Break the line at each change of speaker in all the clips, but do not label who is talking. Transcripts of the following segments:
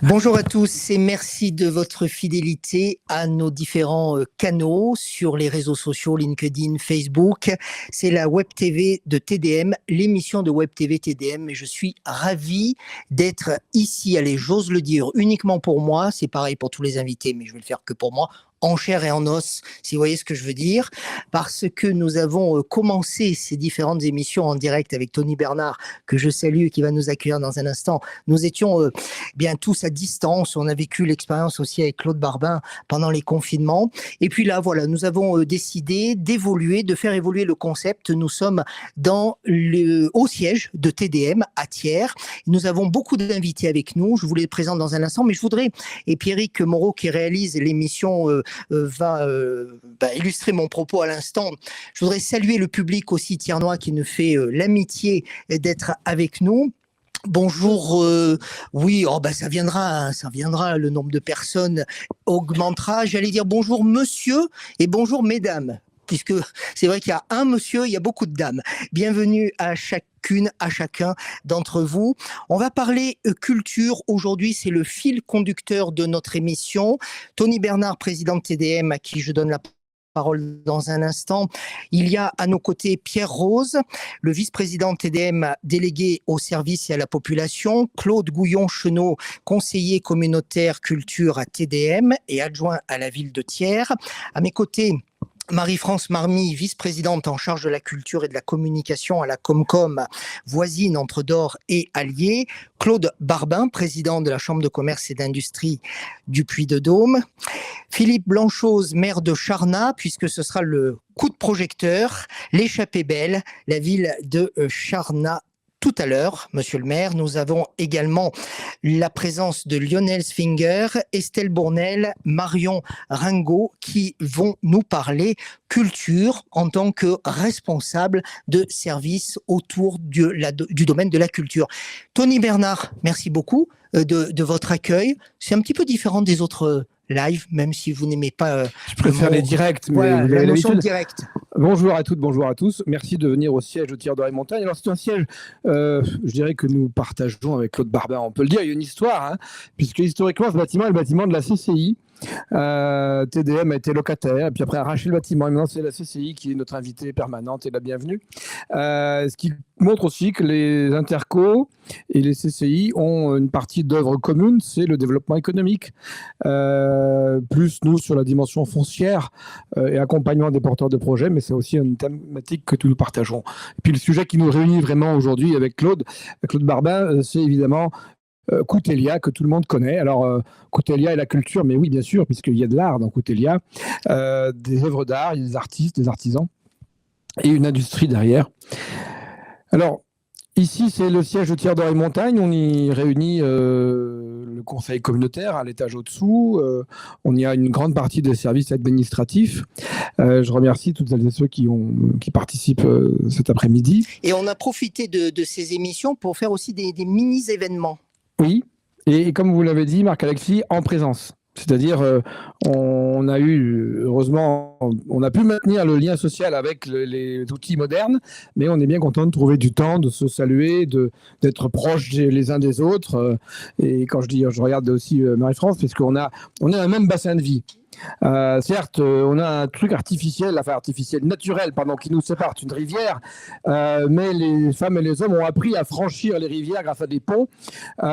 Bonjour à tous et merci de votre fidélité à nos différents canaux sur les réseaux sociaux, LinkedIn, Facebook. C'est la Web TV de TDM, l'émission de Web TV TDM, et je suis ravi d'être ici. Allez, j'ose le dire, uniquement pour moi. C'est pareil pour tous les invités, mais je vais le faire que pour moi, en chair et en os, si vous voyez ce que je veux dire, parce que nous avons commencé ces différentes émissions en direct avec Tony Bernard, que je salue et qui va nous accueillir dans un instant. Nous étions bien tous à distance. On a vécu l'expérience aussi avec Claude Barbin pendant les confinements. Et puis là, voilà, nous avons décidé d'évoluer, de faire évoluer le concept. Nous sommes au siège de TDM à Thiers. Nous avons beaucoup d'invités avec nous. Je vous les présente dans un instant, mais je voudrais, et Pierrick Moreau qui réalise l'émission va illustrer mon propos à l'instant. Je voudrais saluer le public aussi thiernois qui nous fait l'amitié d'être avec nous. Bonjour, oui, ça viendra, le nombre de personnes augmentera. J'allais dire bonjour monsieur et bonjour mesdames, puisque c'est vrai qu'il y a un monsieur, il y a beaucoup de dames. Bienvenue à chacune, à chacun d'entre vous. On va parler culture. Aujourd'hui, c'est le fil conducteur de notre émission. Tony Bernard, président de TDM, à qui je donne la parole dans un instant. Il y a à nos côtés Pierre Rose, le vice-président TDM délégué au service et à la population, Claude Gouillon-Chenot, conseiller communautaire culture à TDM et adjoint à la ville de Thiers. À mes côtés, Marie-France Marmy, vice-présidente en charge de la culture et de la communication à la Comcom, voisine entre Dore et Allier. Claude Barbin, président de la Chambre de commerce et d'industrie du Puy-de-Dôme. Philippe Blanchose, maire de Charnat, puisque ce sera le coup de projecteur, l'échappée belle, la ville de Charnat. Tout à l'heure, monsieur le maire, nous avons également la présence de Lionel Sfinger, Estelle Bournel, Marion Ringot, qui vont nous parler culture en tant que responsable de service autour du domaine de la culture. Tony Bernard, merci beaucoup de votre accueil. C'est un petit peu différent des autres live, même si vous n'aimez pas...
je préfère les directs, mais
voilà,
vous avez
la notion
l'habitude.
directe.
Bonjour à toutes, bonjour à tous. Merci de venir au siège de Thiers-d'Oreille-Montagne. Alors, c'est un siège, je dirais que nous partageons avec Claude Barbin. On peut le dire, il y a une histoire, puisque historiquement, ce bâtiment est le bâtiment de la CCI. TDM a été locataire, et puis après a arraché le bâtiment. Et maintenant, c'est la CCI qui est notre invitée permanente et la bienvenue. Ce qui montre aussi que les intercos et les CCI ont une partie d'œuvre commune, c'est le développement économique. Plus nous sur la dimension foncière et accompagnement des porteurs de projets, mais c'est aussi une thématique que nous partageons. Et puis le sujet qui nous réunit vraiment aujourd'hui avec Claude Barbin, c'est évidemment Coutelia, que tout le monde connaît. Alors, Coutelia et la culture, mais oui, bien sûr, puisqu'il y a de l'art dans Coutelia, des œuvres d'art, il y a des artistes, des artisans, et une industrie derrière. Alors, ici, c'est le siège de Thiers-d'Oreille-Montagne. On y réunit le conseil communautaire à l'étage au-dessous. On y a une grande partie des services administratifs. Je remercie toutes celles et ceux qui participent cet après-midi.
Et on a profité de ces émissions pour faire aussi des mini-événements.
Oui, et comme vous l'avez dit, Marc-Alexis, en présence. C'est-à-dire, on a eu, heureusement, on a pu maintenir le lien social avec les outils modernes, mais on est bien content de trouver du temps, de se saluer, d'être proches les uns des autres. Et quand je regarde aussi Marie-France, parce qu'on a un même bassin de vie. Certes, on a un truc naturel, qui nous sépare d'une rivière, mais les femmes et les hommes ont appris à franchir les rivières grâce à des ponts. Et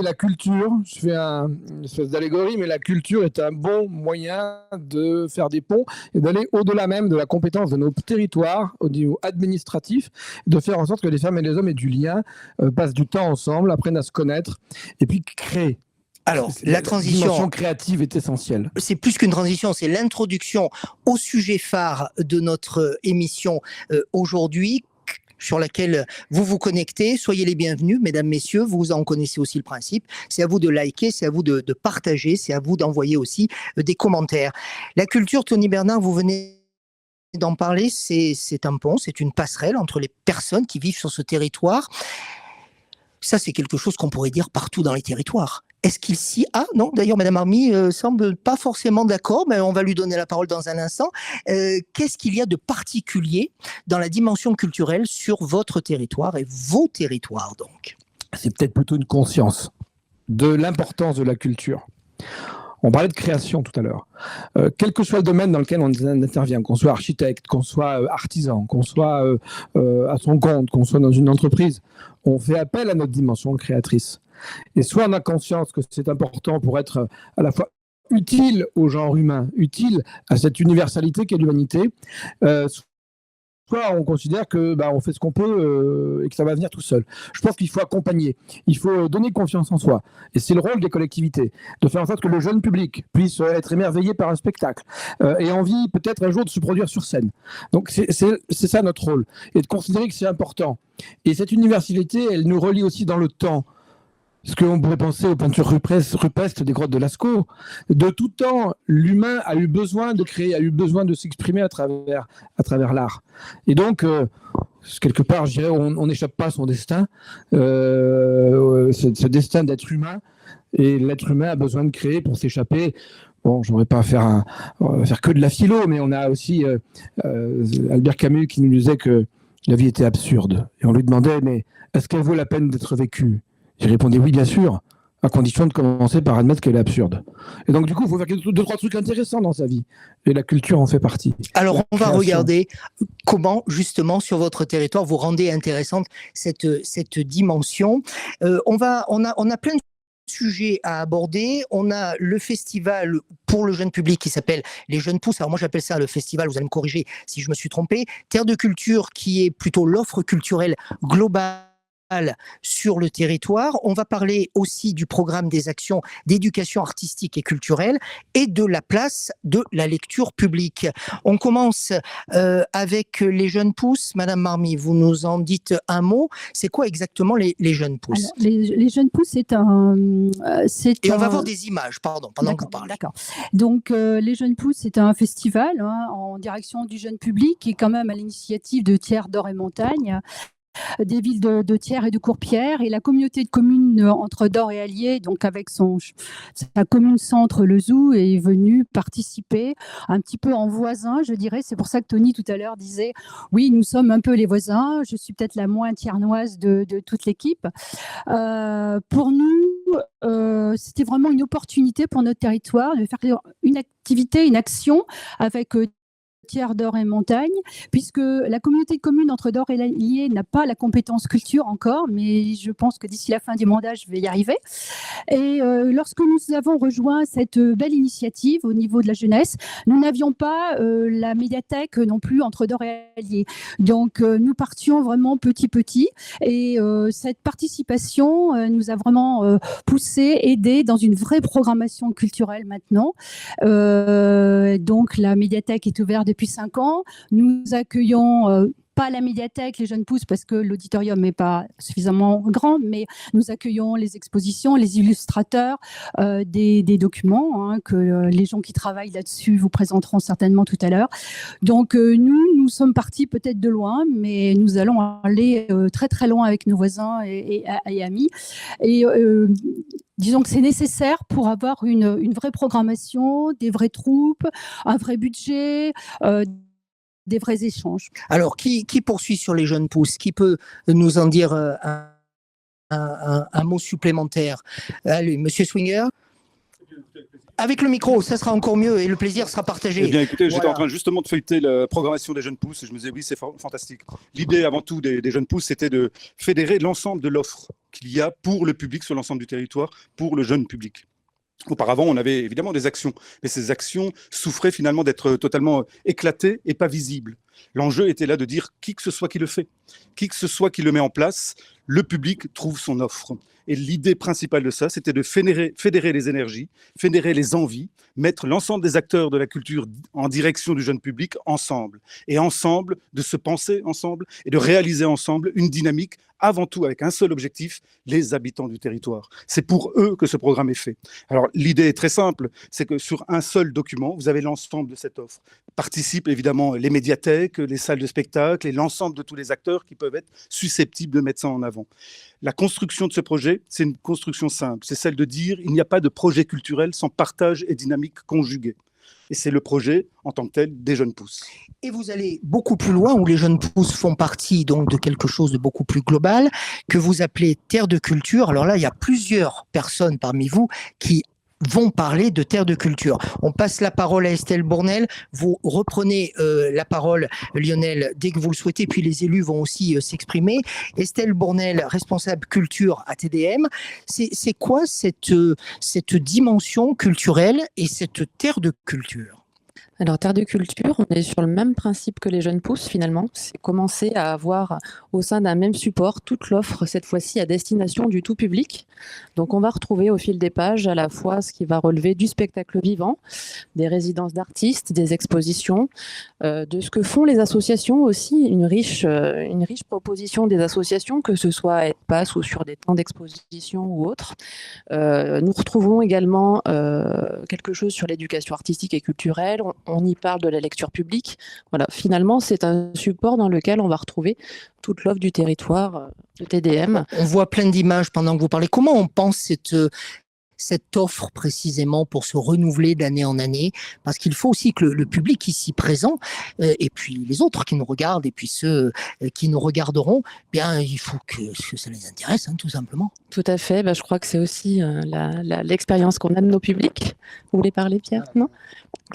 la culture, je fais une espèce d'allégorie, mais la culture est un bon moyen de faire des ponts et d'aller au-delà même de la compétence de nos territoires au niveau administratif, de faire en sorte que les femmes et les hommes aient du lien, passent du temps ensemble, apprennent à se connaître et puis créent.
Alors, la
dimension créative est essentielle.
C'est plus qu'une transition, c'est l'introduction au sujet phare de notre émission aujourd'hui, sur laquelle vous vous connectez. Soyez les bienvenus, mesdames, messieurs. Vous en connaissez aussi le principe. C'est à vous de liker, c'est à vous de partager, c'est à vous d'envoyer aussi des commentaires. La culture, Tony Bernard, vous venez d'en parler, c'est un pont, c'est une passerelle entre les personnes qui vivent sur ce territoire. Ça, c'est quelque chose qu'on pourrait dire partout dans les territoires. Est-ce qu'il s'y a? Non, d'ailleurs, Madame Army semble pas forcément d'accord, mais on va lui donner la parole dans un instant. Qu'est-ce qu'il y a de particulier dans la dimension culturelle sur votre territoire et vos territoires, donc?
C'est peut-être plutôt une conscience. de l'importance de la culture. On parlait de création tout à l'heure. Quel que soit le domaine dans lequel on intervient, qu'on soit architecte, qu'on soit artisan, qu'on soit à son compte, qu'on soit dans une entreprise, on fait appel à notre dimension créatrice. Et soit on a conscience que c'est important pour être à la fois utile au genre humain, utile à cette universalité qu'est l'humanité, soit on considère que on fait ce qu'on peut et que ça va venir tout seul. Je pense qu'il faut accompagner, il faut donner confiance en soi. Et c'est le rôle des collectivités, de faire en sorte que le jeune public puisse être émerveillé par un spectacle et envie peut-être un jour de se produire sur scène. Donc c'est ça notre rôle, et de considérer que c'est important. Et cette universalité, elle nous relie aussi dans le temps. Ce qu'on pourrait penser aux peintures rupestres des grottes de Lascaux. De tout temps, l'humain a eu besoin de créer, a eu besoin de s'exprimer à travers l'art. Et donc, quelque part, je dirais, on n'échappe pas à son destin, ce destin d'être humain. Et l'être humain a besoin de créer pour s'échapper. Bon, j'aimerais pas faire que de la philo, mais on a aussi Albert Camus qui nous disait que la vie était absurde. Et on lui demandait, mais est-ce qu'elle vaut la peine d'être vécue ? J'ai répondu oui, bien sûr, à condition de commencer par admettre qu'elle est absurde. Et donc, du coup, il faut faire deux, trois trucs intéressants dans sa vie. Et la culture en fait partie.
Alors, on va regarder comment, justement, sur votre territoire, vous rendez intéressante cette dimension. On a plein de sujets à aborder. On a le festival pour le jeune public qui s'appelle Les Jeunes Pousses. Alors moi j'appelle ça le festival, vous allez me corriger si je me suis trompé. Terre de culture qui est plutôt l'offre culturelle globale sur le territoire. On va parler aussi du programme des actions d'éducation artistique et culturelle et de la place de la lecture publique. On commence avec les Jeunes Pousses. Madame Marmy, vous nous en dites un mot. C'est quoi exactement les Jeunes Pousses ?
Alors, les Jeunes Pousses, c'est un...
Et on va voir des images, pardon, pendant que vous parlez.
D'accord. Donc, les Jeunes Pousses, c'est un festival en direction du jeune public qui est quand même à l'initiative de Thiers d'Or et Montagne, des villes de Thiers et de Courpierre, et la communauté de communes entre Dore et Allier, donc avec sa commune centre, le Zou, est venue participer un petit peu en voisin, je dirais. C'est pour ça que Tony tout à l'heure disait oui, nous sommes un peu les voisins. Je suis peut-être la moins thiernoise de toute l'équipe. Pour nous, c'était vraiment une opportunité pour notre territoire de faire une activité, une action avec Thiers d'Or et Montagne, puisque la communauté de communes entre Dore et Allier n'a pas la compétence culture encore, mais je pense que d'ici la fin du mandat, je vais y arriver. Et lorsque nous avons rejoint cette belle initiative au niveau de la jeunesse, nous n'avions pas la médiathèque non plus entre Dore et Allier. Donc nous partions vraiment petit, et cette participation nous a vraiment poussé, aidé dans une vraie programmation culturelle maintenant. Donc la médiathèque est ouverte depuis 5 ans. Nous accueillons pas la médiathèque, les Jeunes Pousses, parce que l'auditorium n'est pas suffisamment grand, mais nous accueillons les expositions, les illustrateurs, des documents que les gens qui travaillent là-dessus vous présenteront certainement tout à l'heure. Donc nous sommes partis peut-être de loin, mais nous allons aller très très loin avec nos voisins et amis. Et disons que c'est nécessaire pour avoir une vraie programmation, des vraies troupes, un vrai budget, des vrais échanges.
Alors, qui poursuit sur les Jeunes Pousses ? Qui peut nous en dire un mot supplémentaire ? Allez, Monsieur Swinger ? Avec le micro, ça sera encore mieux et le plaisir sera partagé.
Eh bien, écoutez, j'étais en train justement de feuilleter la programmation des Jeunes Pousses et je me disais, oui, c'est fantastique. L'idée, avant tout, des Jeunes Pousses, c'était de fédérer l'ensemble de l'offre qu'il y a pour le public sur l'ensemble du territoire, pour le jeune public. Auparavant, on avait évidemment des actions, mais ces actions souffraient finalement d'être totalement éclatées et pas visibles. L'enjeu était là de dire qui que ce soit qui le fait, qui que ce soit qui le met en place, le public trouve son offre. Et l'idée principale de ça, c'était de fédérer les énergies, fédérer les envies, mettre l'ensemble des acteurs de la culture en direction du jeune public ensemble. Et ensemble, de se penser ensemble et de réaliser ensemble une dynamique, avant tout avec un seul objectif, les habitants du territoire. C'est pour eux que ce programme est fait. Alors l'idée est très simple, c'est que sur un seul document, vous avez l'ensemble de cette offre. Participent évidemment les médiathèques, les salles de spectacle et l'ensemble de tous les acteurs qui peuvent être susceptibles de mettre ça en avant. La construction de ce projet, c'est une construction simple. C'est celle de dire il n'y a pas de projet culturel sans partage et dynamique conjuguée. Et c'est le projet en tant que tel des Jeunes Pousses.
Et vous allez beaucoup plus loin, où les Jeunes Pousses font partie donc de quelque chose de beaucoup plus global, que vous appelez Terre de Culture. Alors là, il y a plusieurs personnes parmi vous qui vont parler de Terre de Culture. On passe la parole à Estelle Bournel. Vous reprenez la parole, Lionel, dès que vous le souhaitez, puis les élus vont aussi s'exprimer. Estelle Bournel, responsable culture à TDM. C'est quoi cette dimension culturelle et cette Terre de Culture ?
Alors, Terre de Culture, on est sur le même principe que les Jeunes Pousses, finalement. C'est commencer à avoir au sein d'un même support toute l'offre, cette fois-ci à destination du tout public. Donc, on va retrouver au fil des pages à la fois ce qui va relever du spectacle vivant, des résidences d'artistes, des expositions, de ce que font les associations aussi, une riche proposition des associations, que ce soit à Espace ou sur des temps d'exposition ou autres. Nous retrouvons également quelque chose sur l'éducation artistique et culturelle. On y parle de la lecture publique. Voilà, finalement, c'est un support dans lequel on va retrouver toute l'offre du territoire de TDM.
On voit plein d'images pendant que vous parlez. Comment on pense cette offre précisément pour se renouveler d'année en année? Parce qu'il faut aussi que le public ici présent, et puis les autres qui nous regardent, et puis ceux qui nous regarderont, bien, il faut que ça les intéresse, tout simplement.
Tout à fait. Je crois que c'est aussi l'expérience qu'on a de nos publics. Vous voulez parler, Pierre? Non?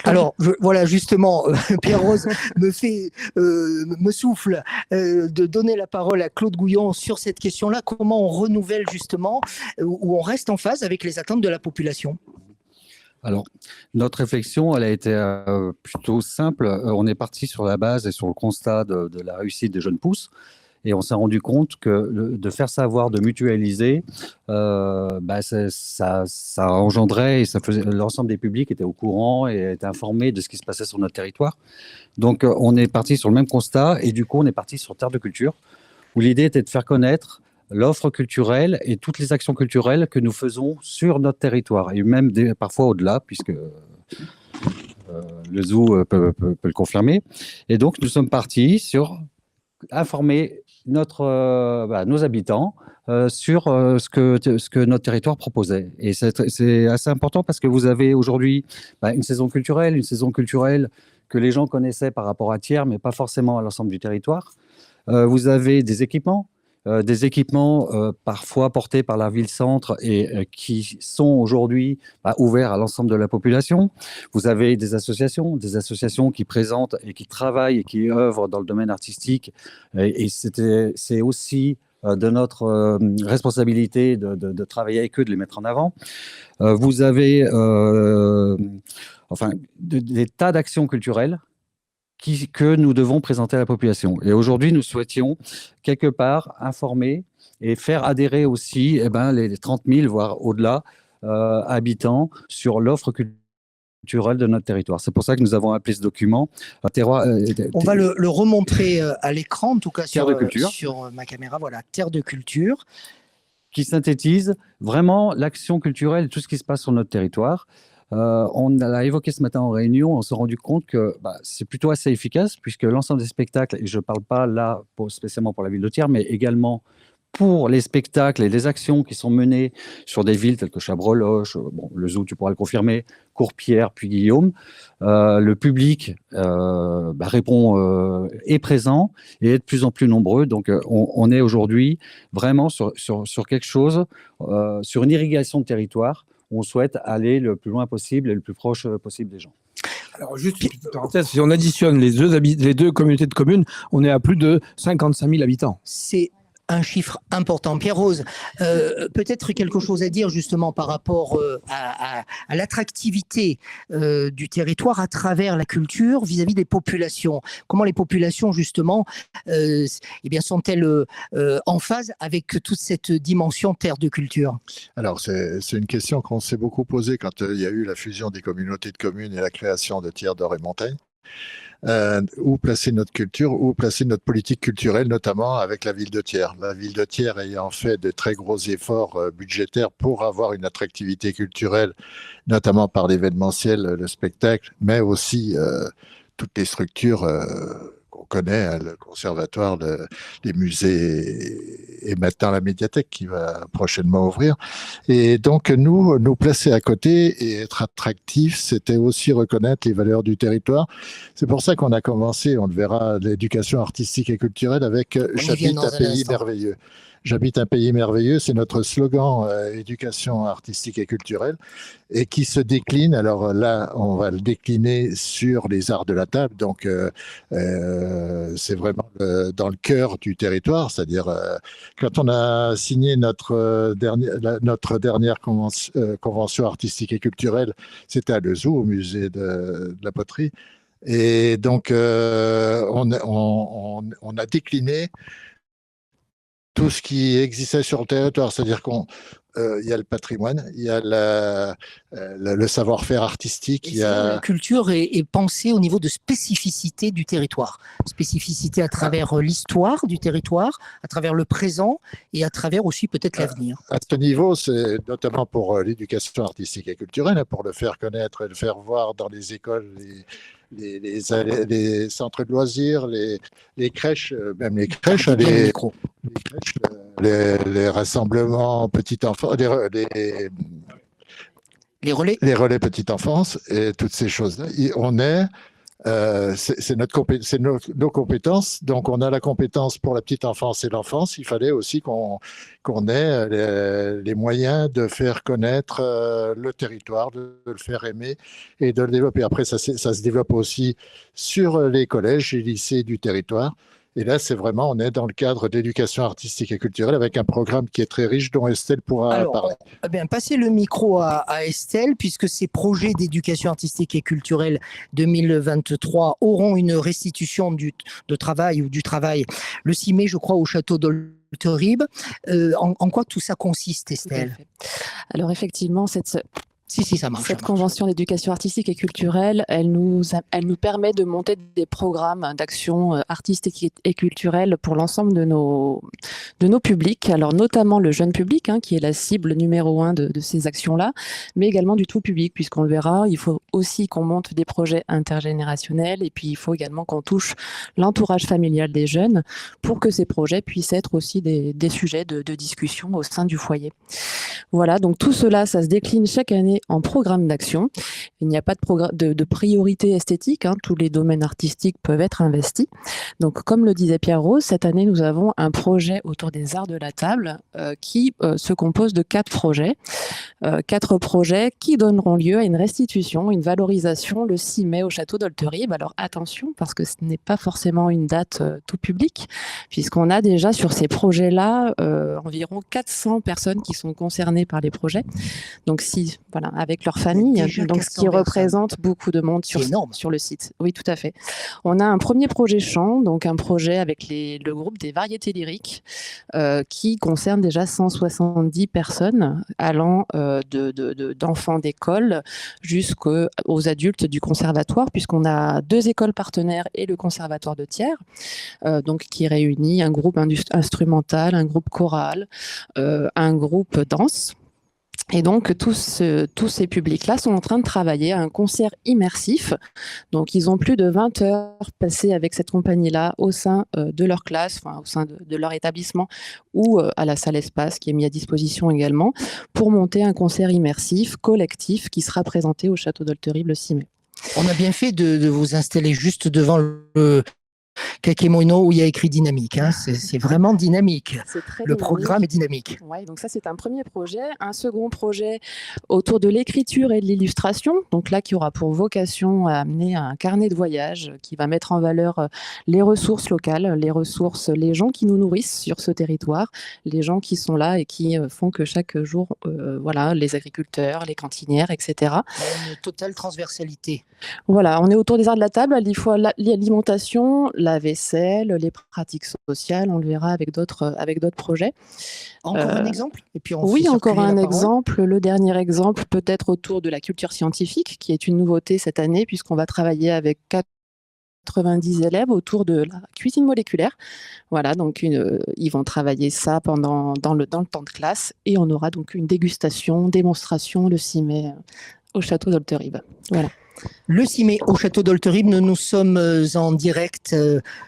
Alors, voilà, justement, Pierre-Rose me souffle de donner la parole à Claude Gouillon sur cette question-là. Comment on renouvelle justement, ou on reste en phase avec les attentes de la population?
Alors, notre réflexion, elle a été plutôt simple. On est parti sur la base et sur le constat de la réussite des Jeunes Pousses. Et on s'est rendu compte que de faire savoir, de mutualiser, ça engendrait, et ça faisait, l'ensemble des publics étaient au courant et étaient informés de ce qui se passait sur notre territoire. Donc, on est parti sur le même constat et du coup, on est parti sur Terre de Culture, où l'idée était de faire connaître l'offre culturelle et toutes les actions culturelles que nous faisons sur notre territoire, et même parfois au-delà, puisque le zoo peut le confirmer. Et donc, nous sommes partis sur informer nos habitants sur ce que notre territoire proposait. Et c'est assez important parce que vous avez aujourd'hui une saison culturelle que les gens connaissaient par rapport à Thiers, mais pas forcément à l'ensemble du territoire. Vous avez des équipements parfois portés par la ville-centre et qui sont aujourd'hui ouverts à l'ensemble de la population. Vous avez des associations qui présentent et qui travaillent et qui œuvrent dans le domaine artistique. Et c'est aussi de notre responsabilité de travailler avec eux, de les mettre en avant. Vous avez des tas d'actions culturelles que nous devons présenter à la population. Et aujourd'hui, nous souhaitions quelque part informer et faire adhérer aussi les 30 000, voire au-delà, habitants sur l'offre culturelle de notre territoire. C'est pour ça que nous avons appelé ce document terroir.
On va le remontrer à l'écran, en tout cas
sur
ma caméra. Voilà, Terre de Culture.
Qui synthétise vraiment l'action culturelle et tout ce qui se passe sur notre territoire. On l'a évoqué ce matin en réunion, on s'est rendu compte que c'est plutôt assez efficace puisque l'ensemble des spectacles, et je ne parle pas là spécialement pour la ville de Thiers, mais également pour les spectacles et les actions qui sont menées sur des villes telles que Chabreloche, le zoo, tu pourras le confirmer, Courpierre, puis Guillaume, le public répond, est présent et est de plus en plus nombreux. Donc, on est aujourd'hui vraiment sur quelque chose, sur une irrigation de territoire. On souhaite aller le plus loin possible et le plus proche possible des gens.
Alors, juste une petite parenthèse, si on additionne les deux communautés de communes, on est à plus de 55 000 habitants.
C'est un chiffre important. Pierre-Rose, peut-être quelque chose à dire justement par rapport à l'attractivité du territoire à travers la culture vis-à-vis des populations. Comment les populations justement sont-elles en phase avec toute cette dimension terre de culture?
Alors c'est une question qu'on s'est beaucoup posée quand il y a eu la fusion des communautés de communes et la création de Thiers, d'Or et Montagne. Où placer notre culture, où placer notre politique culturelle, notamment avec la ville de Thiers. La ville de Thiers ayant fait de très gros efforts budgétaires pour avoir une attractivité culturelle, notamment par l'événementiel, le spectacle, mais aussi toutes les structures on connaît, hein, le conservatoire, les musées et maintenant la médiathèque qui va prochainement ouvrir. Et donc, nous placer à côté et être attractif, c'était aussi reconnaître les valeurs du territoire. C'est pour ça qu'on a commencé, on le verra, l'éducation artistique et culturelle avec J'habite un pays merveilleux. J'habite un pays merveilleux, c'est notre slogan éducation artistique et culturelle et qui se décline. Alors là, on va le décliner sur les arts de la table. Donc, c'est vraiment dans le cœur du territoire. C'est-à-dire, quand on a signé notre dernière convention artistique et culturelle, c'était à Lezoux, au musée de la poterie. Et donc, on a décliné tout ce qui existait sur le territoire, c'est-à-dire qu'il y a le patrimoine, il y a le savoir-faire artistique, il y a...
La culture est pensée au niveau de spécificité du territoire, spécificité à travers l'histoire du territoire, à travers le présent et à travers aussi peut-être l'avenir.
À ce niveau, c'est notamment pour l'éducation artistique et culturelle, pour le faire connaître et le faire voir dans les écoles, les centres de loisirs, les crèches, même les crèches, les rassemblements petits enfants, les relais petite enfance et toutes ces choses-là. C'est nos compétences. Donc, on a la compétence pour la petite enfance et l'enfance. Il fallait aussi qu'on ait les moyens de faire connaître le territoire, de le faire aimer et de le développer. Après, ça se développe aussi sur les collèges et lycées du territoire. Et là, on est dans le cadre d'éducation artistique et culturelle avec un programme qui est très riche dont Estelle pourra parler.
Passez le micro à Estelle, puisque ces projets d'éducation artistique et culturelle 2023 auront une restitution de travail ou du travail le 6 mai, je crois, au château d'Olterib. En quoi tout ça consiste, Estelle?
Alors effectivement,
ça marche.
Cette convention d'éducation artistique et culturelle, elle nous permet de monter des programmes d'action artistique et culturelle pour l'ensemble de nos publics, alors notamment le jeune public, qui est la cible numéro 1 de ces actions-là, mais également du tout public, puisqu'on le verra, il faut aussi qu'on monte des projets intergénérationnels et puis il faut également qu'on touche l'entourage familial des jeunes pour que ces projets puissent être aussi des sujets de discussion au sein du foyer. Voilà, donc tout cela, ça se décline chaque année en programme d'action. Il n'y a pas de priorité esthétique, tous les domaines artistiques peuvent être investis. Donc, comme le disait Pierre-Rose, cette année, nous avons un projet autour des arts de la table qui se compose de 4 projets. 4 projets qui donneront lieu à une restitution, une valorisation le 6 mai au château d'Olterib. Alors attention, parce que ce n'est pas forcément une date tout public, puisqu'on a déjà sur ces projets-là environ 400 personnes qui sont concernées par les projets. Donc avec leur famille, donc ce qui représente beaucoup de monde sur le site. Oui, tout à fait. On a un premier projet chant, donc un projet avec le groupe des variétés lyriques qui concerne déjà 170 personnes allant d'enfants d'école jusqu'aux adultes du conservatoire, puisqu'on a 2 écoles partenaires et le conservatoire de Thiers, donc qui réunit un groupe instrumental, un groupe choral, un groupe danse. Et donc, tous ces publics-là sont en train de travailler à un concert immersif. Donc, ils ont plus de 20 heures passées avec cette compagnie-là au sein de leur classe, au sein de leur établissement ou à la salle espace qui est mise à disposition également pour monter un concert immersif, collectif, qui sera présenté au château d'Olterib le 6 mai.
On a bien fait de vous installer juste devant le Kakemono où il y a écrit dynamique. C'est vraiment dynamique. Le programme est dynamique.
Ouais, donc ça, c'est un premier projet. Un second projet autour de l'écriture et de l'illustration. Donc là, qui aura pour vocation à amener un carnet de voyage qui va mettre en valeur les ressources locales, les gens qui nous nourrissent sur ce territoire, les gens qui sont là et qui font que chaque jour, les agriculteurs, les cantinières, etc.
Une totale transversalité.
Voilà, on est autour des arts de la table, à la fois l'alimentation, la vaisselle, les pratiques sociales, on le verra avec d'autres projets.
Encore un exemple et puis
encore un exemple. Le dernier exemple peut-être autour de la culture scientifique, qui est une nouveauté cette année, puisqu'on va travailler avec 90 élèves autour de la cuisine moléculaire. Voilà, donc ils vont travailler ça dans le temps de classe et on aura donc une dégustation, démonstration le 6 mai au château d'Olterib. Voilà.
Le 6 mai, au château d'Olteribe, nous sommes en direct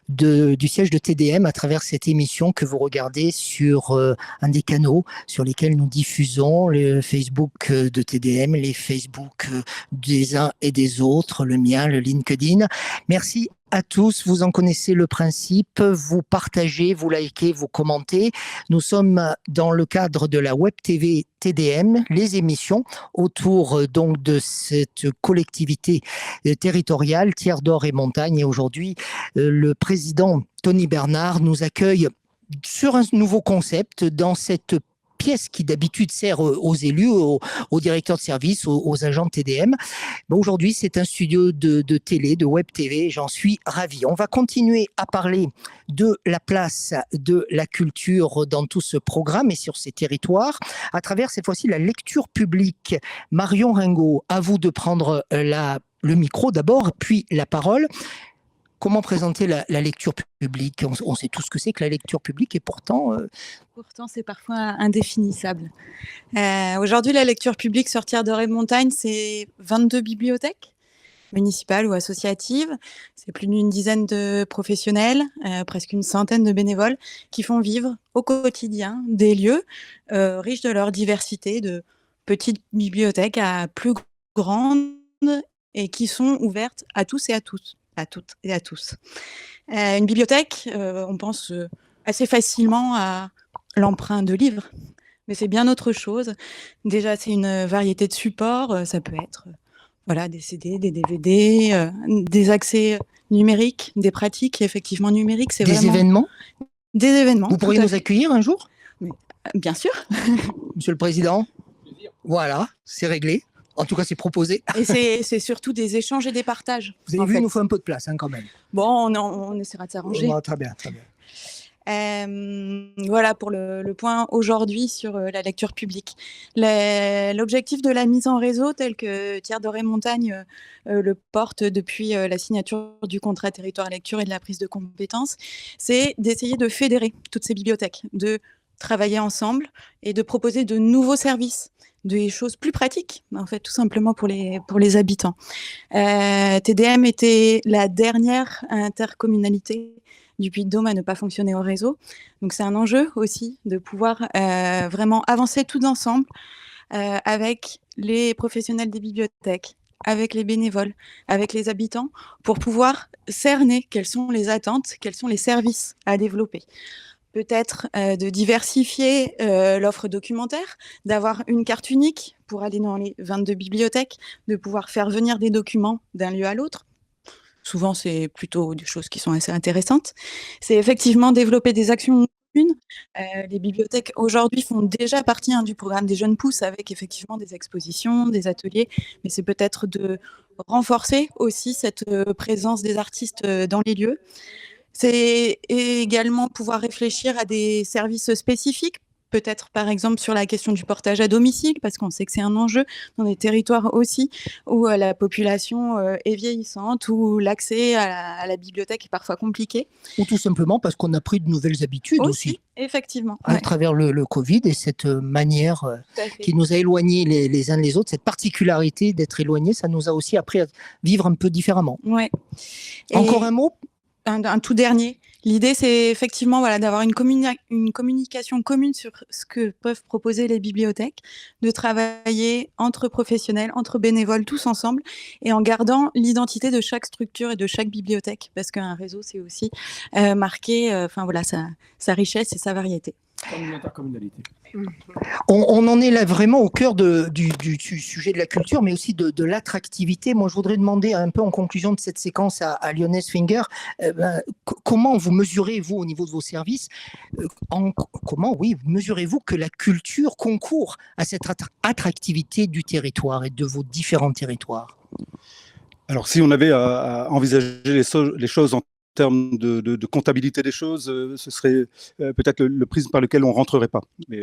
du siège de TDM à travers cette émission que vous regardez sur un des canaux sur lesquels nous diffusons, le Facebook de TDM, les Facebook des uns et des autres, le mien, le LinkedIn. Merci à tous, vous en connaissez le principe, vous partagez, vous likez, vous commentez. Nous sommes dans le cadre de la Web TV TDM, les émissions autour donc de cette collectivité territoriale, Tiers d'Or et Montagne. Et aujourd'hui, le président Tony Bernard nous accueille sur un nouveau concept dans cette pièce qui d'habitude sert aux élus, aux directeurs de service, aux agents de TDM. Mais aujourd'hui, c'est un studio de télé, de web TV. J'en suis ravi. On va continuer à parler de la place de la culture dans tout ce programme et sur ces territoires à travers cette fois-ci la lecture publique. Marion Ringot, à vous de prendre le micro d'abord, puis la parole. Comment présenter la lecture publique ? On sait tout ce que c'est que la lecture publique et pourtant...
Pourtant, c'est parfois indéfinissable. Aujourd'hui, la lecture publique sur Tiers d'Or et Montagne, c'est 22 bibliothèques municipales ou associatives. C'est plus d'une dizaine de professionnels, presque une centaine de bénévoles qui font vivre au quotidien des lieux riches de leur diversité, de petites bibliothèques à plus grandes et qui sont ouvertes à tous et à toutes. À toutes et à tous. Une bibliothèque, on pense assez facilement à l'emprunt de livres, mais c'est bien autre chose. Déjà, c'est une variété de supports. Ça peut être des CD, des DVD, des accès numériques, des pratiques effectivement numériques. C'est
des événements.
Des événements.
Vous pourriez nous accueillir un jour ?
Bien sûr.
Monsieur le Président. Voilà, c'est réglé. En tout cas, c'est proposé.
Et c'est surtout des échanges et des partages.
Vous avez vu, il nous faut un peu de place quand même.
Bon, on essaiera de s'arranger.
Très bien, très bien.
Voilà pour le point aujourd'hui sur la lecture publique. L'objectif de la mise en réseau, tel que Tiers d'Or et Montagne le porte depuis la signature du contrat territoire lecture et de la prise de compétences, c'est d'essayer de fédérer toutes ces bibliothèques, de travailler ensemble et de proposer de nouveaux services, des choses plus pratiques, en fait, tout simplement pour les habitants. TDM était la dernière intercommunalité du Puy-de-Dôme à ne pas fonctionner au réseau. Donc, c'est un enjeu aussi de pouvoir vraiment avancer tous ensemble avec les professionnels des bibliothèques, avec les bénévoles, avec les habitants, pour pouvoir cerner quelles sont les attentes, quels sont les services à développer. Peut-être de diversifier l'offre documentaire, d'avoir une carte unique pour aller dans les 22 bibliothèques, de pouvoir faire venir des documents d'un lieu à l'autre. Souvent, c'est plutôt des choses qui sont assez intéressantes. C'est effectivement développer des actions communes. Les bibliothèques, aujourd'hui, font déjà partie du programme des Jeunes Pousses avec effectivement des expositions, des ateliers, mais c'est peut-être de renforcer aussi cette présence des artistes dans les lieux. C'est également pouvoir réfléchir à des services spécifiques, peut-être par exemple sur la question du portage à domicile, parce qu'on sait que c'est un enjeu dans des territoires aussi où la population est vieillissante, où l'accès à la bibliothèque est parfois compliqué.
Ou tout simplement parce qu'on a pris de nouvelles habitudes aussi.
Effectivement.
À travers le Covid et cette manière qui nous a éloignés les uns des autres, cette particularité d'être éloignés, ça nous a aussi appris à vivre un peu différemment.
Ouais.
Encore un mot ?
Un tout dernier. L'idée, c'est effectivement d'avoir une communication commune sur ce que peuvent proposer les bibliothèques, de travailler entre professionnels, entre bénévoles, tous ensemble, et en gardant l'identité de chaque structure et de chaque bibliothèque, parce qu'un réseau, c'est aussi marquer sa richesse et sa variété.
Comme une intercommunalité.
On en est là vraiment au cœur du sujet de la culture, mais aussi de l'attractivité. Moi, je voudrais demander un peu en conclusion de cette séquence à Lionel Finger, comment vous mesurez-vous au niveau de vos services, comment mesurez-vous que la culture concourt à cette attractivité du territoire et de vos différents territoires ?
Alors, si on avait à envisager les choses en termes de comptabilité des choses, ce serait peut-être le prisme par lequel on ne rentrerait pas. Mais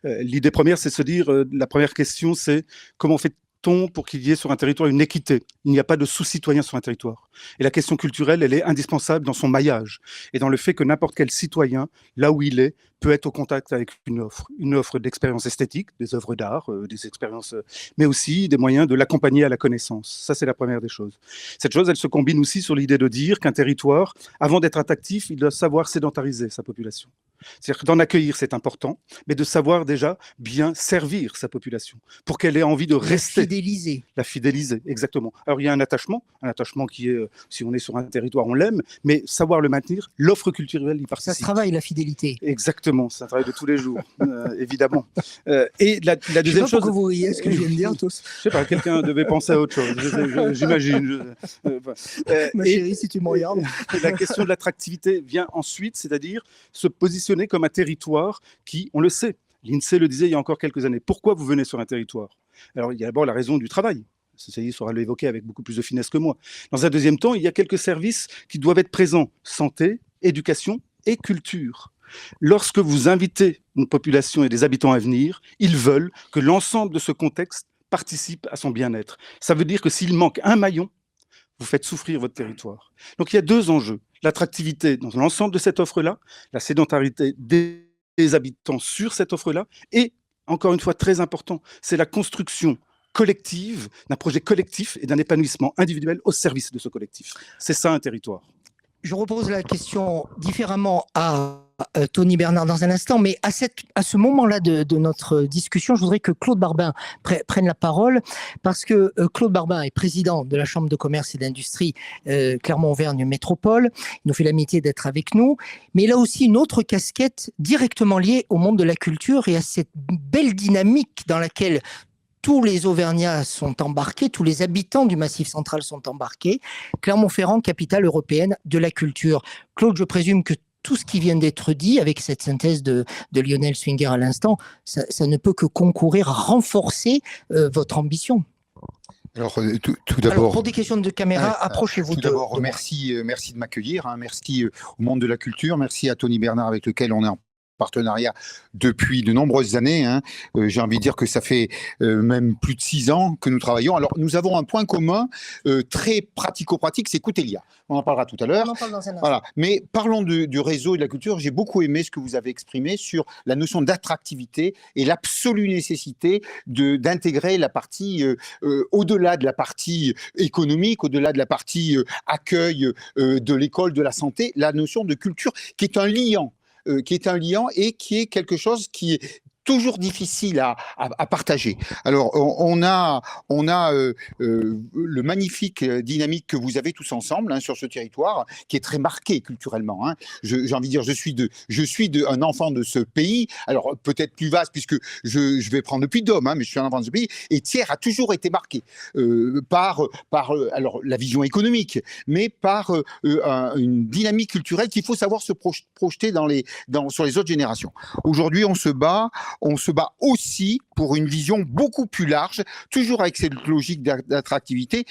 l'idée première, c'est de se dire, la première question, c'est comment on fait lutte-t-on pour qu'il y ait sur un territoire une équité? Il n'y a pas de sous-citoyens sur un territoire. Et la question culturelle, elle est indispensable dans son maillage et dans le fait que n'importe quel citoyen, là où il est, peut être au contact avec une offre d'expérience esthétique, des œuvres d'art, des expériences, mais aussi des moyens de l'accompagner à la connaissance. Ça, c'est la première des choses. Cette chose, elle se combine aussi sur l'idée de dire qu'un territoire, avant d'être attractif, il doit savoir sédentariser sa population. C'est-à-dire que d'en accueillir, c'est important, mais de savoir déjà bien servir sa population pour qu'elle ait envie de rester. La fidéliser, exactement. Alors, il y a un attachement qui est, si on est sur un territoire, on l'aime, mais savoir le maintenir, l'offre culturelle y participe.
Ça se travaille, la fidélité.
Exactement, c'est un travail de tous les jours, évidemment. Et la deuxième chose...
Vous voyez ce que je viens de dire, tous.
Je sais pas, quelqu'un devait penser à autre chose, j'imagine.
Ma chérie, si tu me regardes.
La question de l'attractivité vient ensuite, c'est-à-dire se positionner comme un territoire qui, on le sait, l'INSEE le disait il y a encore quelques années, pourquoi vous venez sur un territoire? Alors, il y a d'abord la raison du travail. Cécile saura l'évoquer avec beaucoup plus de finesse que moi. Dans un deuxième temps, il y a quelques services qui doivent être présents. Santé, éducation et culture. Lorsque vous invitez une population et des habitants à venir, ils veulent que l'ensemble de ce contexte participe à son bien-être. Ça veut dire que s'il manque un maillon, vous faites souffrir votre territoire. Donc il y a deux enjeux. L'attractivité dans l'ensemble de cette offre-là, la sédentarité des habitants sur cette offre-là, et, encore une fois, très important, c'est la construction collective, d'un projet collectif et d'un épanouissement individuel au service de ce collectif. C'est ça un territoire.
Je repose la question différemment à Tony Bernard dans un instant, mais à ce moment-là de notre discussion, je voudrais que Claude Barbin prenne la parole, parce que Claude Barbin est président de la Chambre de commerce et d'industrie Clermont-Auvergne Métropole. Il nous fait l'amitié d'être avec nous, mais il a aussi une autre casquette directement liée au monde de la culture et à cette belle dynamique dans laquelle tous les Auvergnats sont embarqués, tous les habitants du Massif central sont embarqués. Clermont-Ferrand, capitale européenne de la culture. Claude, je présume que tout ce qui vient d'être dit, avec cette synthèse de Lionel Swinger à l'instant, ça ne peut que concourir à renforcer votre ambition.
Alors, tout d'abord,
pour des questions de caméra, approchez-vous.
Tout d'abord, merci de m'accueillir. Merci au monde de la culture. Merci à Tony Bernard avec lequel on est en partenariat depuis de nombreuses années. J'ai envie de dire que ça fait même plus de 6 ans que nous travaillons. Alors, nous avons un point commun très pratico-pratique, c'est Coutelia. On en parlera tout à l'heure.
On en parle dans un instant.
Voilà. Mais parlons du réseau et de la culture. J'ai beaucoup aimé ce que vous avez exprimé sur la notion d'attractivité et l'absolue nécessité d'intégrer la partie, au-delà de la partie économique, au-delà de la partie accueil de l'école, de la santé, la notion de culture qui est un liant. Et qui est quelque chose qui est toujours difficile à partager. Alors, on a le magnifique dynamique que vous avez tous ensemble sur ce territoire, qui est très marqué culturellement. J'ai envie de dire, je suis un enfant de ce pays, alors peut-être plus vaste, puisque je vais prendre le Puy-de-Dôme, mais je suis un enfant de ce pays, et Thiers a toujours été marqué par alors, la vision économique, mais par une dynamique culturelle qu'il faut savoir se projeter sur les autres générations. Aujourd'hui, on se bat aussi pour une vision beaucoup plus large, toujours avec cette logique d'attractivité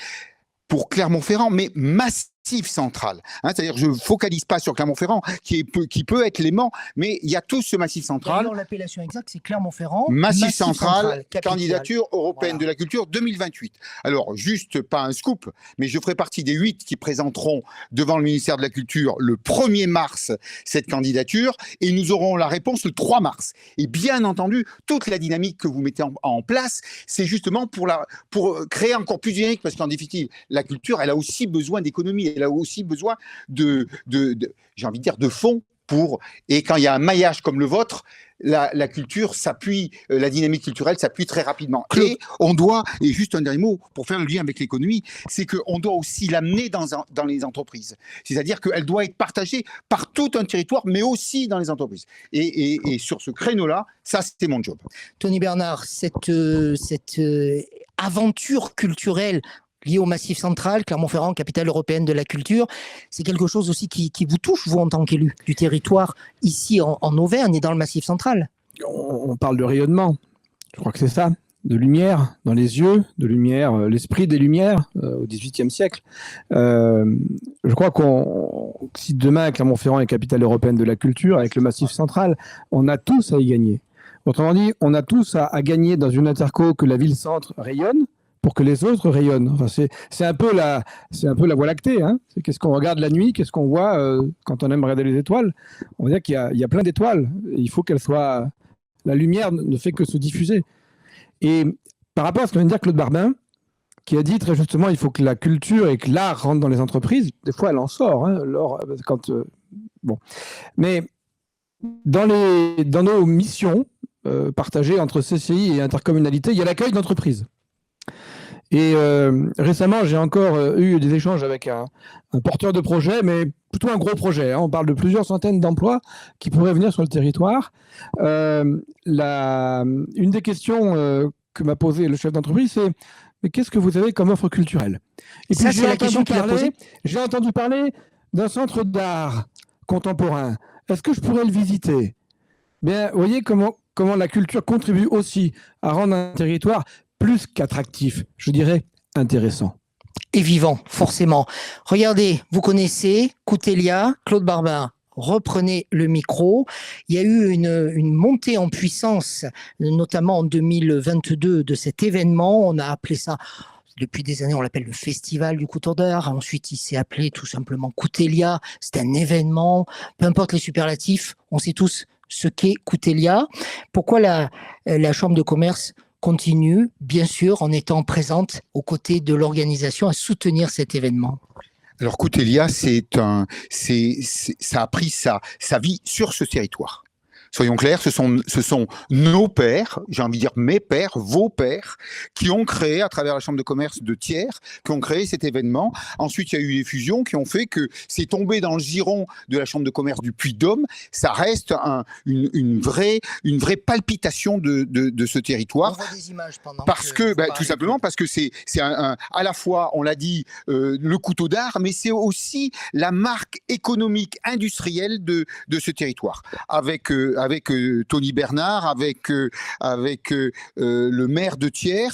pour Clermont-Ferrand, mais Massif central. C'est-à-dire, je ne focalise pas sur Clermont-Ferrand, qui peut être Léman, mais il y a tout ce Massif central.
L'appellation exacte, c'est Clermont-Ferrand.
Massif central, candidature européenne de la culture 2028. Alors, juste pas un scoop, mais je ferai partie des 8 qui présenteront devant le ministère de la Culture le 1er mars cette candidature, et nous aurons la réponse le 3 mars. Et bien entendu, toute la dynamique que vous mettez en place, c'est justement pour créer encore plus dynamique, parce qu'en définitive, la culture, elle a aussi besoin d'économie, elle a aussi besoin j'ai envie de dire, de fonds et quand il y a un maillage comme le vôtre, la culture s'appuie, la dynamique culturelle s'appuie très rapidement. Et on doit, et juste un dernier mot pour faire le lien avec l'économie, c'est qu'on doit aussi l'amener dans les entreprises. C'est-à-dire qu'elle doit être partagée par tout un territoire, mais aussi dans les entreprises. Et sur ce créneau-là, ça, c'était mon job.
Tony Bernard, cette aventure culturelle lié au Massif central, Clermont-Ferrand, capitale européenne de la culture. C'est quelque chose aussi qui vous touche, vous, en tant qu'élu du territoire, ici en Auvergne et dans le Massif central.
On parle de rayonnement, je crois que c'est ça, de lumière dans les yeux, de lumière, l'esprit des lumières au XVIIIe siècle. Je crois si demain Clermont-Ferrand est capitale européenne de la culture, avec le Massif central, on a tous à y gagner. Autrement dit, on a tous à gagner dans une interco que la ville-centre rayonne, pour que les autres rayonnent. Enfin, c'est un peu la Voie lactée. Hein. C'est qu'est-ce qu'on regarde la nuit, qu'est-ce qu'on voit quand on aime regarder les étoiles. On va dire qu'il y a plein d'étoiles. Et il faut qu'elles soient... La lumière ne fait que se diffuser. Et par rapport à ce que vient de dire Claude Barbin, qui a dit très justement il faut que la culture et que l'art rentrent dans les entreprises, des fois elle en sort. Hein, bon. Mais dans nos missions partagées entre CCI et intercommunalité, il y a l'accueil d'entreprises. Et récemment, j'ai encore eu des échanges avec un porteur de projet, mais plutôt un gros projet. Hein. On parle de plusieurs centaines d'emplois qui pourraient venir sur le territoire. Une des questions que m'a posé le chef d'entreprise, c'est mais qu'est-ce que vous avez comme offre culturelle? Et puis,
ça, c'est la question qu'il a posée.
J'ai entendu parler d'un centre d'art contemporain. Est-ce que je pourrais le visiter? Bien, vous voyez comment la culture contribue aussi à rendre un territoire plus qu'attractif, je dirais intéressant.
Et vivant, forcément. Regardez, vous connaissez Coutelia, Claude Barbin. Reprenez le micro. Il y a eu une montée en puissance, notamment en 2022, de cet événement. On a appelé ça, depuis des années, on l'appelle le Festival du Couteau d'Art. Ensuite, il s'est appelé tout simplement Coutelia. C'est un événement. Peu importe les superlatifs, on sait tous ce qu'est Coutelia. Pourquoi la Chambre de commerce continue, bien sûr, en étant présente aux côtés de l'organisation à soutenir cet événement?
Alors, Coutelia, ça a pris sa vie sur ce territoire. Soyons clairs, ce sont nos pères, j'ai envie de dire mes pères, vos pères, qui ont créé, à travers la Chambre de commerce de Thiers, qui ont créé cet événement. Ensuite, il y a eu des fusions qui ont fait que c'est tombé dans le giron de la Chambre de commerce du Puy-de-Dôme. Ça reste une vraie palpitation de ce territoire.
On voit des images pendant
tout simplement parce que c'est à la fois, on l'a dit, le couteau d'art, mais c'est aussi la marque économique, industrielle de ce territoire. Avec Tony Bernard, avec le maire de Thiers,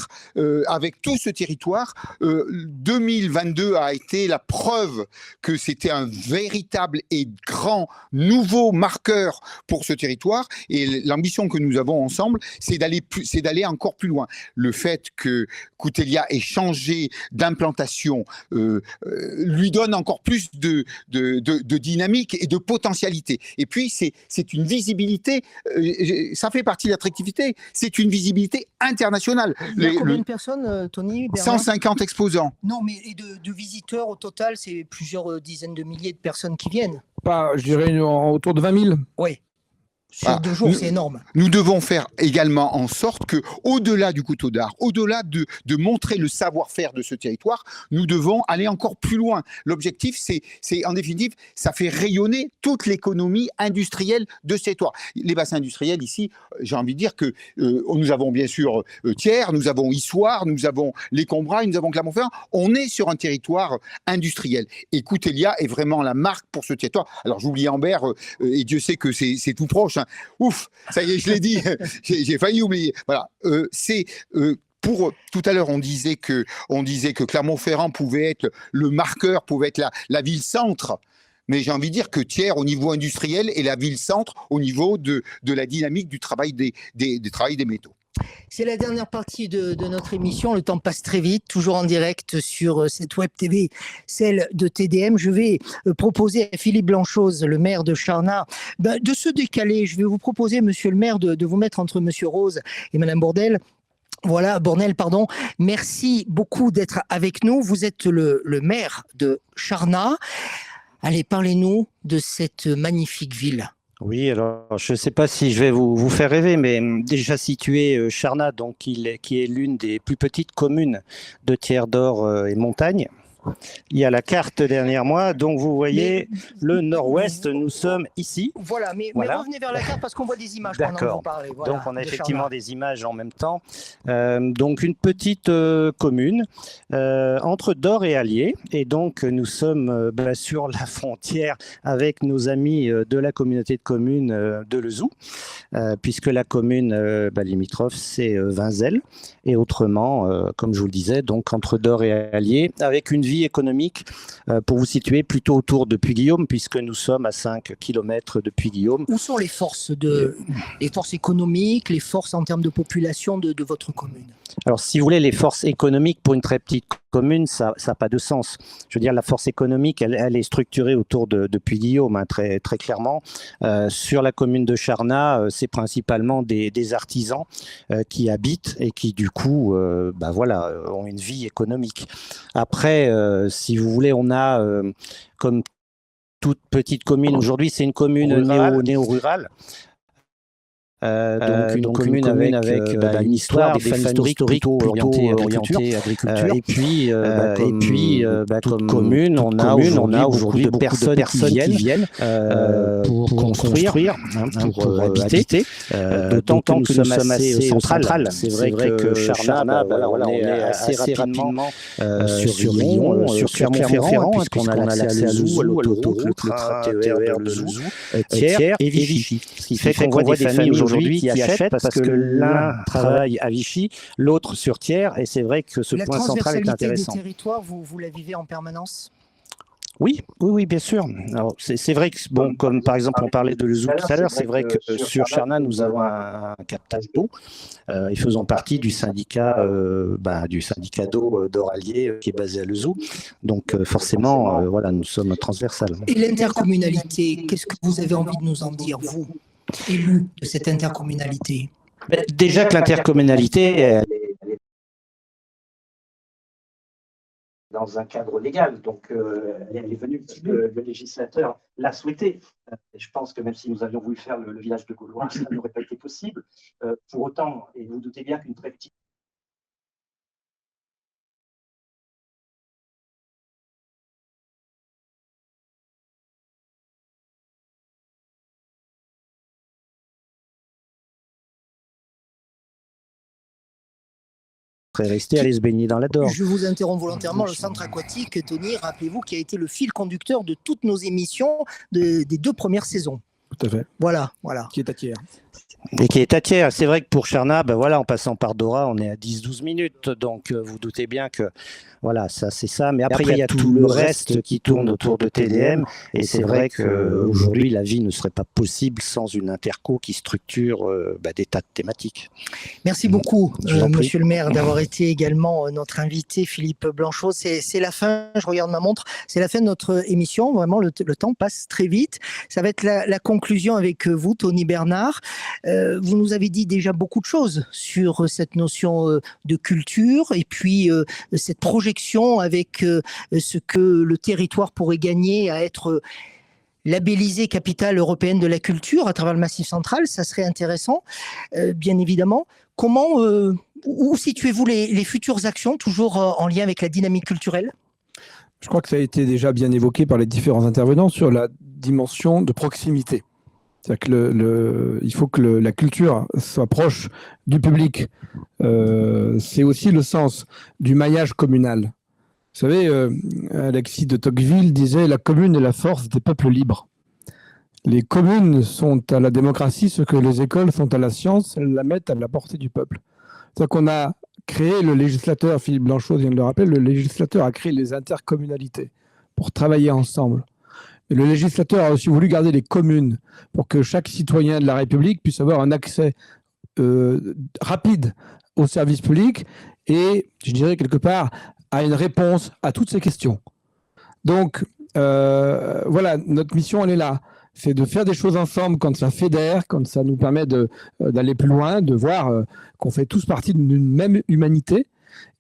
avec tout ce territoire. 2022 a été la preuve que c'était un véritable et grand nouveau marqueur pour ce territoire. Et l'ambition que nous avons ensemble, c'est d'aller encore plus loin. Le fait que Coutelia ait changé d'implantation lui donne encore plus de dynamique et de potentialité. Et puis, c'est une visibilité, ça fait partie de l'attractivité, c'est une visibilité internationale.
Il y a combien de personnes, Tony Bernard?
150 exposants.
Non, mais de visiteurs au total, c'est plusieurs dizaines de milliers de personnes qui viennent.
Je dirais autour de 20 000.
Oui. Sur 2 jours, c'est énorme.
Nous devons faire également en sorte que, au-delà du couteau d'art, au-delà de montrer le savoir-faire de ce territoire, nous devons aller encore plus loin. L'objectif, c'est en définitive, ça fait rayonner toute l'économie industrielle de ce territoire. Les bassins industriels ici, j'ai envie de dire que nous avons bien sûr Thiers, nous avons Issoire, nous avons les Combrailles, nous avons Clermont-Ferrand. On est sur un territoire industriel. Et Coutelia est vraiment la marque pour ce territoire. Alors j'oublie Ambert, et Dieu sait que c'est tout proche. Hein. Ouf, ça y est, je l'ai dit, j'ai failli oublier. Voilà, tout à l'heure, on disait que Clermont-Ferrand pouvait être le marqueur, pouvait être la ville-centre. Mais j'ai envie de dire que Thiers, au niveau industriel, est la ville-centre au niveau de la dynamique du travail des métaux.
C'est la dernière partie de notre émission. Le temps passe très vite, toujours en direct sur cette web TV, celle de TDM. Je vais proposer à Philippe Blanchose, le maire de Charnat, de se décaler. Je vais vous proposer, monsieur le maire, de vous mettre entre monsieur Rose et madame Bornel. Voilà, Bornel, pardon. Merci beaucoup d'être avec nous. Vous êtes le maire de Charnat. Allez, parlez-nous de cette magnifique ville.
Oui, alors je ne sais pas si je vais vous faire rêver, mais déjà situé Charnat, donc qui est l'une des plus petites communes de Thiers d'Or et Montagne. Il y a la carte derrière moi, donc vous voyez le nord-ouest, nous sommes ici.
Voilà, mais revenez vers la carte parce qu'on voit des images pendant que vous parlez. Voilà,
donc on a effectivement des images en même temps. Donc une petite commune entre Dor et Allier, et donc nous sommes sur la frontière avec nos amis de la communauté de communes de Lezoux, puisque la commune limitrophe c'est Vinzel, et autrement, comme je vous le disais, donc entre Dor et Allier, avec une ville vie économique, pour vous situer, plutôt autour de Puy-Guillaume, puisque nous sommes à 5 km de Puy-Guillaume.
Où sont les forces économiques, les forces en termes de population de votre commune?
Alors, si vous voulez, les forces économiques pour une très petite commune, ça n'a pas de sens. Je veux dire, la force économique, elle est structurée autour de Puy-Guillaume, hein, très, très clairement. Sur la commune de Charnat, c'est principalement des artisans qui habitent et qui, du coup, ont une vie économique. Après, si vous voulez, on a, comme toute petite commune, aujourd'hui, c'est une commune néo-rurale. Donc une commune avec une histoire, des familles historiques plutôt orientées agriculture. Et puis, comme commune, on a aujourd'hui beaucoup de personnes qui viennent pour construire, pour habiter. D'autant que nous sommes assez centrales. C'est vrai que Charnat, on est assez rapidement sur Rion, sur Clermont-Ferrand, puisqu'on a l'accès à Lezoux, à l'autoroute, le train TER de Lezoux, Thiers et Vichy. Ce qui fait qu'on voit des familles aujourd'hui qui achètent parce que l'un travaille à Vichy, l'autre sur Thiers, et c'est vrai que ce point central est intéressant.
La transversalité des territoires, vous la vivez en permanence?
Oui, bien sûr. Alors, c'est vrai que, comme par exemple, on parlait de Lezoux tout à l'heure, c'est vrai que sur Charnat, nous avons un captage d'eau, et faisons partie du syndicat d'eau d'Oralier qui est basé à Lezoux. Donc, forcément, nous sommes transversales.
Et l'intercommunalité, qu'est-ce que vous avez envie de nous en dire, vous, élus de cette intercommunalité?
Déjà que l'intercommunalité, elle est dans un cadre légal, donc elle est venue parce que le législateur l'a souhaité. Je pense que même si nous avions voulu faire le village de Gaulois, ça n'aurait pas été possible. Pour autant, et vous doutez bien qu'une très petite rester aller se baigner dans la Dore.
Je vous interromps volontairement. Le centre aquatique, Tony, rappelez-vous, qui a été le fil conducteur de toutes nos émissions des 2 premières saisons.
Tout à fait.
Voilà.
Qui est à Thiers.
Et qui est à Thiers. C'est vrai que pour Charnat, en passant par Dora, on est à 10-12 minutes. Donc, vous doutez bien que, ça, c'est ça. Mais après, il y a tout le reste qui tourne autour de TDM. Et c'est vrai qu'aujourd'hui, la vie ne serait pas possible sans une interco qui structure des tas de thématiques.
Merci beaucoup, monsieur le maire, d'avoir été également notre invité, Philippe Blanchot. C'est la fin, je regarde ma montre, c'est la fin de notre émission. Vraiment, le temps passe très vite. Ça va être la conclusion avec vous, Tony Bernard. Vous nous avez dit déjà beaucoup de choses sur cette notion de culture et puis cette projection avec ce que le territoire pourrait gagner à être labellisé capitale européenne de la culture à travers le Massif central. Ça serait intéressant, bien évidemment. Où situez-vous les futures actions, toujours en lien avec la dynamique culturelle?
Je crois que ça a été déjà bien évoqué par les différents intervenants sur la dimension de proximité. C'est-à-dire que il faut que la culture soit proche du public. C'est aussi le sens du maillage communal. Vous savez, Alexis de Tocqueville disait « La commune est la force des peuples libres ». Les communes sont à la démocratie ce que les écoles sont à la science, elles la mettent à la portée du peuple. C'est-à-dire qu'on a créé, le législateur, Philippe Blanchot vient de le rappeler, le législateur a créé les intercommunalités pour travailler ensemble. Et le législateur a aussi voulu garder les communes pour que chaque citoyen de la République puisse avoir un accès rapide aux services publics et, je dirais quelque part, à une réponse à toutes ces questions. Donc, notre mission, elle est là. C'est de faire des choses ensemble quand ça fédère, quand ça nous permet d'aller plus loin, de voir qu'on fait tous partie d'une même humanité.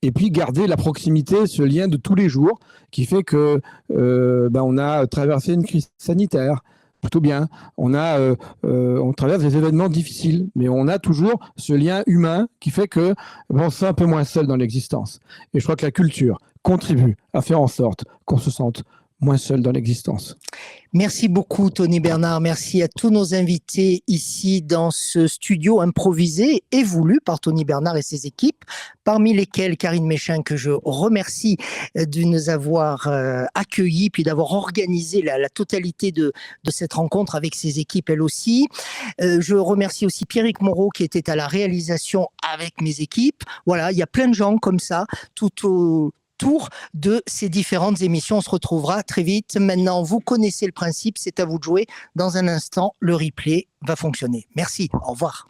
Et puis garder la proximité, ce lien de tous les jours qui fait que on a traversé une crise sanitaire plutôt bien. On traverse des événements difficiles, mais on a toujours ce lien humain qui fait que on se sent un peu moins seul dans l'existence. Et je crois que la culture contribue à faire en sorte qu'on se sente moins seul dans l'existence.
Merci beaucoup, Tony Bernard. Merci à tous nos invités ici dans ce studio improvisé et voulu par Tony Bernard et ses équipes, parmi lesquelles Karine Méchin, que je remercie de nous avoir accueillis, puis d'avoir organisé la totalité de cette rencontre avec ses équipes, elle aussi. Je remercie aussi Pierrick Moreau, qui était à la réalisation avec mes équipes. Voilà, il y a plein de gens comme ça, tout autour de ces différentes émissions. On se retrouvera très vite. Maintenant, vous connaissez le principe, c'est à vous de jouer. Dans un instant, le replay va fonctionner. Merci, au revoir.